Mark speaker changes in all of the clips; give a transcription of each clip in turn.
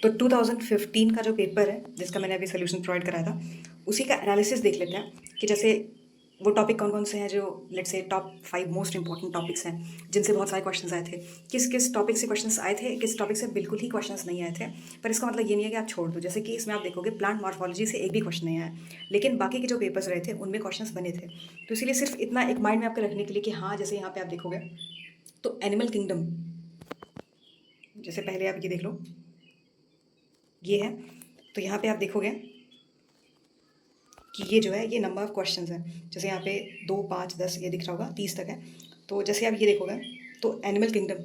Speaker 1: तो 2015 का जो पेपर है जिसका मैंने अभी सोल्यूशन प्रोवाइड कराया था, उसी का एनालिसिस देख लेते हैं कि जैसे वो टॉपिक कौन कौन से हैं जो let's say top 5 most important topics हैं जिनसे बहुत सारे क्वेश्चंस आए थे। किस किस टॉपिक से क्वेश्चंस आए थे, किस टॉपिक से बिल्कुल ही क्वेश्चंस नहीं आए थे। पर इसका मतलब ये नहीं है कि आप छोड़ दो। जैसे कि इसमें आप देखोगे प्लांट मॉर्फोलॉजी से एक भी क्वेश्चन नहीं आया, लेकिन बाकी के जो पेपर्स रहे थे उनमें क्वेश्चंस बने थे। तो इसीलिए सिर्फ इतना एक माइंड में आपके रखने के लिए कि हाँ, जैसे यहाँ पे आप देखोगे तो एनिमल किंगडम, जैसे पहले आप ये देख लो, ये है। तो यहाँ पे आप देखोगे कि ये जो है ये नंबर ऑफ़ क्वेश्चंस हैं। जैसे यहाँ पे 2, 5, 10 ये दिख रहा होगा, 30 तक है। तो जैसे आप ये देखोगे तो एनिमल किंगडम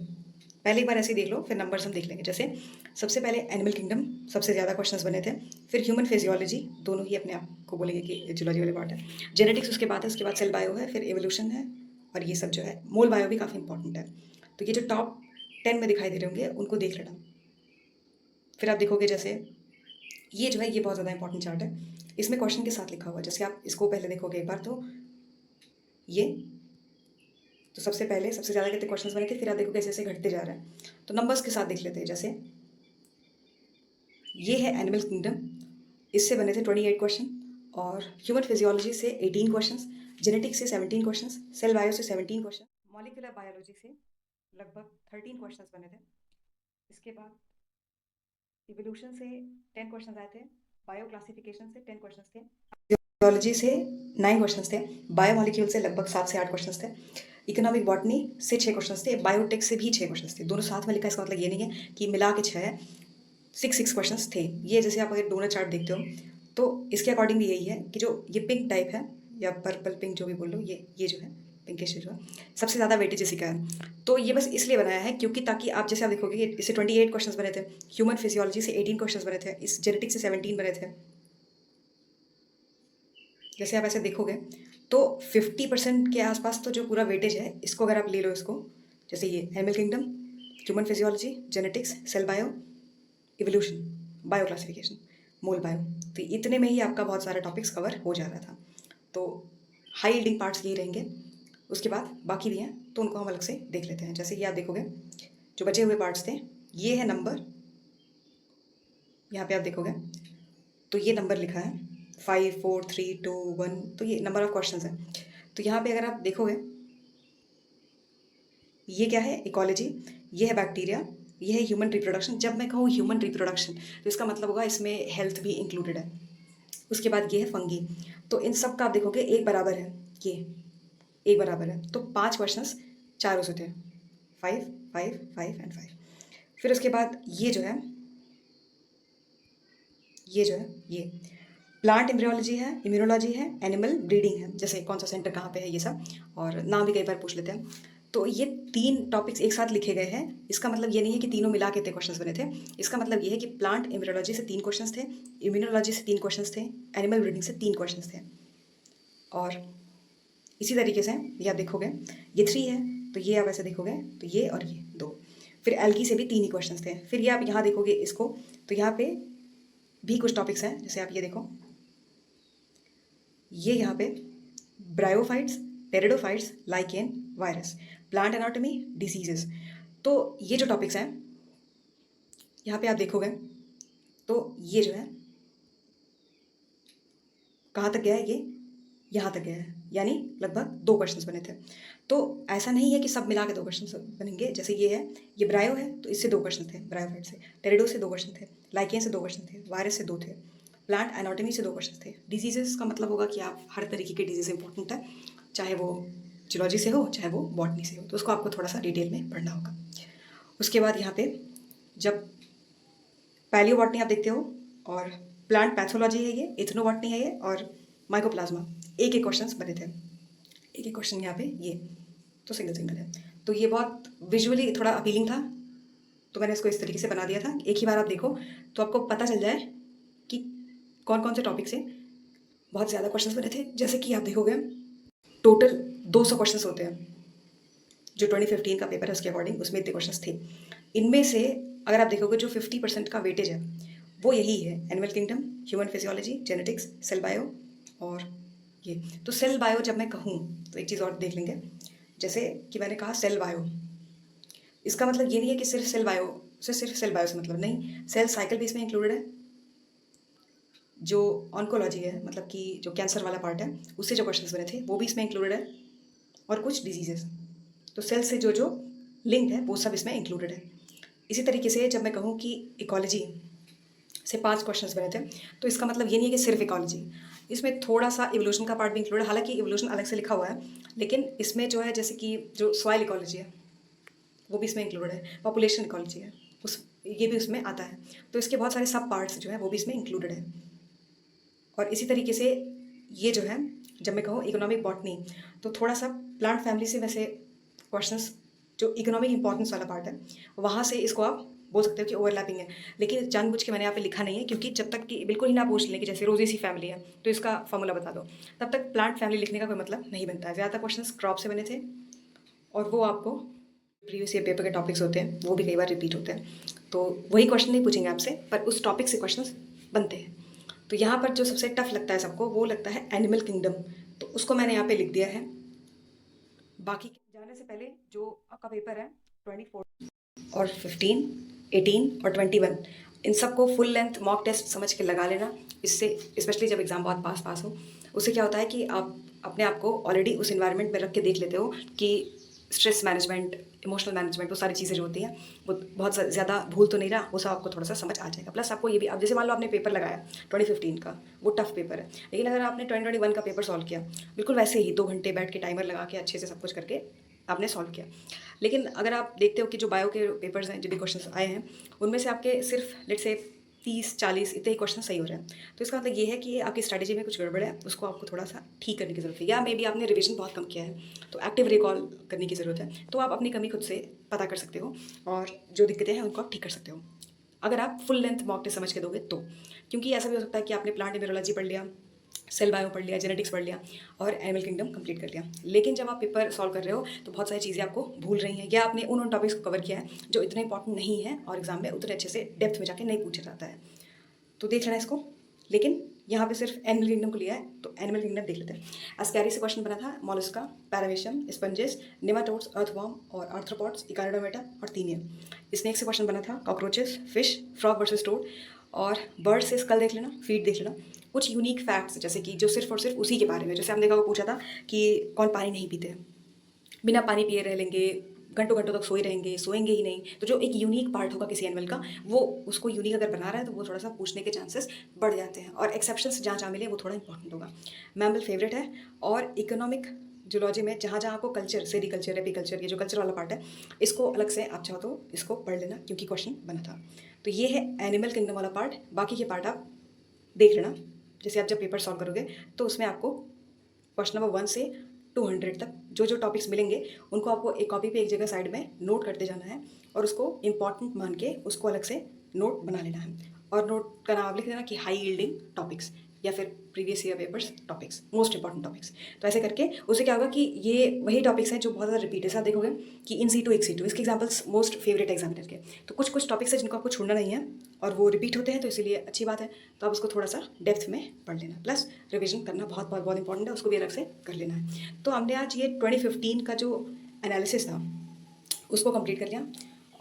Speaker 1: पहले एक बार ऐसे ही देख लो, फिर नंबर्स हम देख लेंगे। जैसे सबसे पहले एनिमल किंगडम सबसे ज़्यादा क्वेश्चंस बने थे। फिर ह्यूमन फिजियोलॉजी, दोनों ही अपने आप को बोलेंगे कि जूलॉजी वाले पार्ट है। जेनेटिक्स उसके बाद है, उसके बाद सेल बायो है, फिर एवोल्यूशन है, और ये सब जो है मोल बायो भी काफ़ी इंपॉर्टेंट है। तो ये जो टॉप 10 में दिखाई दे रहे होंगे उनको देख लेना। फिर आप देखोगे जैसे ये जो है ये बहुत ज़्यादा इंपॉर्टेंट चार्ट है। इसमें क्वेश्चन के साथ लिखा हुआ है। जैसे आप इसको पहले देखोगे एक बार तो ये, तो सबसे पहले सबसे ज़्यादा कितने क्वेश्चंस बने थे, फिर आप देखो कैसे कैसे घटते जा रहे हैं। तो नंबर्स के साथ देख लेते हैं। जैसे ये है एनिमल किंगडम, इससे बने थे 28 क्वेश्चन, और ह्यूमन फिजियोलॉजी से 18 क्वेश्चंस, जेनेटिक्स से 17 क्वेश्चंस, सेल बायो से 17 क्वेश्चन, मॉलिक्यूलर बायोलॉजी से लगभग 13 क्वेश्चंस बने थे। इसके बाद इवोल्यूशन से 10 क्वेश्चंस आए थे, बायो क्लासिफिकेशन से 10 क्वेश्चंस थे, बायोलॉजी से 9 क्वेश्चंस थे, बायोमॉलिक्यूल से लगभग 7 से 8 क्वेश्चंस थे, इकोनॉमिक बॉटनी से 6 क्वेश्चंस थे, बायोटेक से भी 6 क्वेश्चंस थे। दोनों साथ में लिखा है, इसका मतलब ये नहीं है कि मिला के 6 है, 6 क्वेश्चंस थे। ये जैसे आप अगर डोनर चार्ट देखते हो तो इसके अकॉर्डिंग भी यही है कि जो ये पिंक टाइप है या पर्पल पिंक जो भी बोल लो, ये जो है पिंकिश जो है सबसे ज़्यादा वेटेज इसी का है। तो ये बस इसलिए बनाया है क्योंकि ताकि आप जैसे आप देखोगे कि इससे 28 क्वेश्चंस बने थे, ह्यूमन फिजियोलॉजी से 18 क्वेश्चंस बने थे, इस जेनेटिक्स से 17 बने थे। जैसे आप ऐसे देखोगे तो 50% के आसपास तो जो पूरा वेटेज है इसको अगर आप ले लो इसको, जैसे ये animal kingdom, human physiology, genetics, cell bio, evolution, bio classification, mol bio, तो इतने में ही आपका बहुत सारा टॉपिक्स कवर हो जा रहा था। तो हाई यील्डिंग पार्ट्स ये रहेंगे। उसके बाद बाकी भी हैं तो उनको हम अलग से देख लेते हैं। जैसे ये आप देखोगे जो बचे हुए पार्ट्स थे, ये है नंबर, यहाँ पे आप देखोगे तो ये नंबर लिखा है 5, 4, 3, 2, 1, तो ये नंबर ऑफ क्वेश्चंस है। तो यहाँ पे अगर आप देखोगे ये क्या है, इकोलॉजी, ये है बैक्टीरिया, ये है ह्यूमन रिप्रोडक्शन। जब मैं कहूँ ह्यूमन रिप्रोडक्शन तो इसका मतलब होगा इसमें हेल्थ भी इंक्लूडेड है। उसके बाद ये है फंगी। तो इन सब का आप देखोगे एक बराबर है, ये एक बराबर है। तो 5 क्वेश्चंस चारों से थे, 5, 5, 5 एंड 5। फिर उसके बाद ये जो है ये प्लांट एम्ब्रियोलॉजी है, इम्यूनोलॉजी है, एनिमल ब्रीडिंग है, जैसे कौन सा सेंटर कहाँ पे है ये सब, और नाम भी कई बार पूछ लेते हैं। तो ये 3 टॉपिक्स एक साथ लिखे गए हैं। इसका मतलब ये नहीं है कि तीनों मिला के इतने क्वेश्चंस बने थे। इसका मतलब ये है कि प्लांट एम्ब्रियोलॉजी से 3 क्वेश्चंस थे, इम्यूनोलॉजी से 3 क्वेश्चंस थे, एनिमल ब्रीडिंग से 3 क्वेश्चंस थे। और इसी तरीके से ये आप देखोगे ये 3 है, तो ये आप ऐसे देखोगे तो ये और ये 2। फिर एल्गी से भी 3 ही क्वेश्चंस थे। फिर ये आप यहाँ देखोगे इसको, तो यहाँ पे भी कुछ टॉपिक्स हैं। जैसे आप ये देखो, ये यहाँ पे bryophytes, pteridophytes, lichen, virus, plant anatomy, diseases. तो ये जो टॉपिक्स हैं यहाँ पे आप देखोगे तो ये जो है कहाँ तक गया है, ये यहाँ तक गया है, यानी लगभग 2 क्वेश्चंस बने थे। तो ऐसा नहीं है कि सब मिला के 2 क्वेश्चंस बनेंगे। जैसे ये है, ये ब्रायो है तो इससे 2 क्वेश्चन थे, ब्रायोफाइट से, टेरिडो से 2 क्वेश्चन थे, लाइकेन से 2 क्वेश्चन थे, वायरस से 2 थे, प्लांट एनाटॉमी से 2 क्वेश्चन थे। डिजीजेस का मतलब होगा कि आप हर तरीके के डिजीज इंपॉर्टेंट है, चाहे वो जूलॉजी से हो चाहे वो बॉटनी से हो, तो उसको आपको थोड़ा सा डिटेल में पढ़ना होगा। उसके बाद यहाँ पे जब पैलियोबॉटनी आप देखते हो, और प्लांट पैथोलॉजी है, ये इथनोबॉटनी है, ये और माइकोप्लाज्मा, एक एक क्वेश्चंस बने थे। एक एक क्वेश्चन यहाँ पे ये तो सिंगल सिंगल है। तो ये बहुत विजुअली थोड़ा अपीलिंग था, तो मैंने इसको इस तरीके से बना दिया था। एक ही बार आप देखो तो आपको पता चल जाए कि कौन कौन से टॉपिक से बहुत ज़्यादा क्वेश्चंस बने थे। जैसे कि आप देखोगे टोटल 200 क्वेश्चंस होते हैं, जो 2015 का पेपर है उसके अकॉर्डिंग उसमें इतने क्वेश्चंस थे। इनमें से अगर आप देखोगे जो 50% का वेटेज है वो यही है, animal kingdom, human physiology, genetics, cell bio, और ये। तो सेल बायो जब मैं कहूँ तो एक चीज़ और देख लेंगे। जैसे कि मैंने कहा सेल बायो, इसका मतलब ये नहीं है कि सिर्फ सेल बायो उसे सिर्फ सेल बायो से मतलब नहीं, सेल साइकिल भी इसमें इंक्लूडेड है। जो ऑन्कोलॉजी है, मतलब कि जो कैंसर वाला पार्ट है, उससे जो क्वेश्चंस बने थे वो भी इसमें इंक्लूडेड है, और कुछ डिजीजेस। तो सेल से जो जो लिंक्ड है वो सब इसमें इंक्लूडेड है। इसी तरीके से जब मैं कहूँ कि इकोलॉजी से 5 क्वेश्चंस बने थे, तो इसका मतलब ये नहीं है कि सिर्फ इकोलॉजी, इसमें थोड़ा सा इवोल्यूशन का पार्ट भी इंक्लूडेड है। हालांकि इवोल्यूशन अलग से लिखा हुआ है, लेकिन इसमें जो है जैसे कि जो सॉइल इकोलॉजी है वो भी इसमें इंक्लूडेड है, पॉपुलेशन इकोलॉजी है उस ये भी उसमें आता है। तो इसके बहुत सारे सब पार्ट्स जो है वो भी इसमें इंक्लूडेड है। और इसी तरीके से ये जो है, जब मैं कहूँ इकोनॉमिक बॉटनी, तो थोड़ा सा प्लांट फैमिली से वैसे क्वेश्चंस जो इकोनॉमिक इंपॉर्टेंस वाला पार्ट है वहाँ से इसको आप बोल सकते हो कि ओवरलैपिंग है। लेकिन जानबूझ के मैंने यहाँ पे लिखा नहीं है, क्योंकि जब तक कि बिल्कुल ही ना पूछ लें कि जैसे रोजी सी फैमिली है तो इसका फॉर्मूला बता दो, तब तक प्लांट फैमिली लिखने का कोई मतलब नहीं बनता है। ज़्यादातर क्वेश्चंस क्रॉप से बने थे, और वो आपको प्रीवियस ईयर पेपर के टॉपिक्स होते हैं वो भी कई बार रिपीट होते हैं, तो वही क्वेश्चन नहीं पूछेंगे आपसे, पर उस टॉपिक से क्वेश्चंस बनते हैं। तो यहाँ पर जो सबसे टफ लगता है सबको वो लगता है एनिमल किंगडम, तो उसको मैंने यहाँ पे लिख दिया है। बाकी जाने से पहले जो आपका पेपर है 24 और 15, 18 और 21, इन सबको फुल लेंथ मॉक टेस्ट समझ के लगा लेना। इससे स्पेशली जब एग्ज़ाम बहुत पास हो, उससे क्या होता है कि आप अपने आप को ऑलरेडी उस इन्वायरमेंट में रख के देख लेते हो कि स्ट्रेस मैनेजमेंट, इमोशनल मैनेजमेंट, वो सारी चीज़ें जो होती हैं वो बहुत ज़्यादा भूल तो नहीं रहा, वो सब आपको थोड़ा सा समझ आ जाएगा। प्लस आपको ये भी, अब जैसे मान लो आपने पेपर लगाया 2015 का, वो टफ पेपर है, लेकिन अगर आपने 2021 का पेपर सॉल्व किया बिल्कुल वैसे ही 2 घंटे बैठ के टाइमर लगा के अच्छे से सब कुछ करके आपने सॉल्व किया, लेकिन अगर आप देखते हो कि जो बायो के पेपर्स हैं, जो भी क्वेश्चन आए हैं, उनमें से आपके सिर्फ लेट से 30-40 इतने ही क्वेश्चन सही हो रहे हैं, तो इसका मतलब ये है कि आपकी स्ट्रैटेजी में कुछ गड़बड़ है, उसको आपको थोड़ा सा ठीक करने की ज़रूरत है। या मे बी आपने रिवीजन बहुत कम किया है, तो एक्टिव रिकॉल करने की ज़रूरत है। तो आप अपनी कमी खुद से पता कर सकते हो, और जो दिक्कतें हैं उनको आप ठीक कर सकते हो, अगर आप फुल लेंथ मॉक टेस्ट समझ के दोगे तो। क्योंकि ऐसा भी हो सकता है कि आपने प्लांट इम्यूनोलॉजी पढ़ लिया, सेल बायो पढ़ लिया, जेनेटिक्स पढ़ लिया, और एनिमल किंगडम कंप्लीट कर लिया, लेकिन जब आप पेपर सॉल्व कर रहे हो तो बहुत सारी चीज़ें आपको भूल रही हैं, या आपने उन टॉपिक्स को कवर किया है जो इतने इंपॉर्टेंट नहीं है और एग्जाम में उतने अच्छे से डेप्थ में जाके नहीं पूछा जाता है, तो देख लेना इसको। लेकिन यहाँ पे सिर्फ एनिमल किंगडम को लिया है, तो एनिमल किंगडम देख लेते हैं। एस्कैरी से क्वेश्चन बना था, mollusca, paramecium, sponges, nematodes, earthworm और आर्थ्रोपॉड्स, इकार्डोमेटा और तीनिया। स्नेक से क्वेश्चन बना था, cockroaches, fish, frog versus toad, और बर्ड से स्कल देख लेना, फीड देख लेना। कुछ यूनिक फैक्ट्स जैसे कि जो सिर्फ और सिर्फ उसी के बारे में, जैसे हमने देखा पूछा था कि कौन पानी नहीं पीते, बिना पानी पिए रह लेंगे, घंटों घंटों तक सोए रहेंगे, सोएंगे ही नहीं, तो जो एक यूनिक पार्ट होगा किसी एनिमल का, वो उसको यूनिक अगर बना रहा है तो वो थोड़ा सा पूछने के चांसेस बढ़ जाते हैं, और एक्सेप्शंस जहाँ जहाँ मिले वो थोड़ा इंपॉर्टेंट होगा। मैमल फेवरेट है, और इकोनॉमिक जूलॉजी में जहाँ जहाँ आपको कल्चर, सेरिकल्चर, एपीकल्चर, ये जो कल्चर वाला पार्ट है, इसको अलग से आप चाहो तो इसको पढ़ लेना, क्योंकि क्वेश्चन बना था। तो ये है एनिमल किंगडम वाला पार्ट। बाकी के पार्ट आप देख लेना, जैसे आप जब पेपर सॉल्व करोगे तो उसमें आपको क्वेश्चन नंबर 1 से 200 तक जो जो टॉपिक्स मिलेंगे उनको आपको एक कॉपी पे एक जगह साइड में नोट करते जाना है, और उसको इंपॉर्टेंट मान के उसको अलग से नोट बना लेना है, और नोट का नाम लिख देना कि हाई यील्डिंग टॉपिक्स, या फिर previous year papers topics, most important topics. तो ऐसे करके उससे क्या होगा कि ये वही टॉपिक्स हैं जो बहुत ज़्यादा रिपीट है। साथ देखोगे कि इन सीटू एक सीटू, इसके एग्जाम्पल्स मोस्ट फेवरेट एग्जामिनर के, तो कुछ कुछ टॉपिक्स हैं जिनको आपको छोड़ना नहीं है, और वो रिपीट होते हैं, तो इसीलिए अच्छी बात है। तो आप उसको थोड़ा सा डेप्थ में पढ़ लेना, प्लस रिविजन करना बहुत बहुत बहुत इंपॉर्टेंट है, उसको भी अलग से कर लेना है। तो हमने आज ये 2015 का जो एनालिसिस था उसको कंप्लीट कर लिया,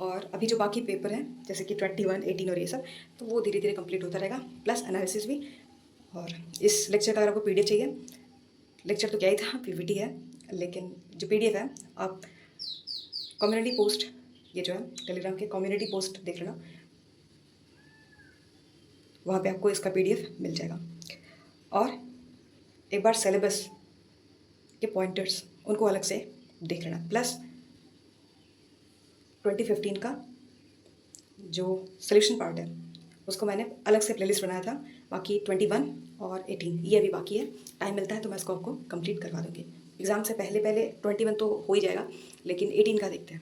Speaker 1: और अभी जो बाकी पेपर हैं जैसे कि 21, 18 और ये सब, तो वो धीरे धीरे कंप्लीट होता रहेगा, प्लस एनालिसिस भी। और इस लेक्चर का अगर आपको पीडीएफ चाहिए, लेक्चर तो क्या ही था, पीपीटी है, लेकिन जो पीडीएफ है आप कम्युनिटी पोस्ट, ये जो है टेलीग्राम के कम्युनिटी पोस्ट देख लेना, वहाँ पे आपको इसका पीडीएफ मिल जाएगा। और एक बार सिलेबस के पॉइंटर्स उनको अलग से देख लेना, प्लस 2015 का जो सोल्यूशन पार्ट है उसको मैंने अलग से प्लेलिस्ट बनाया था। बाकी 21 और 18 ये अभी बाकी है, टाइम मिलता है तो मैं इसको आपको कंप्लीट करवा दूँगी। एग्ज़ाम से पहले पहले 21 तो हो ही जाएगा, लेकिन 18 का देखते हैं।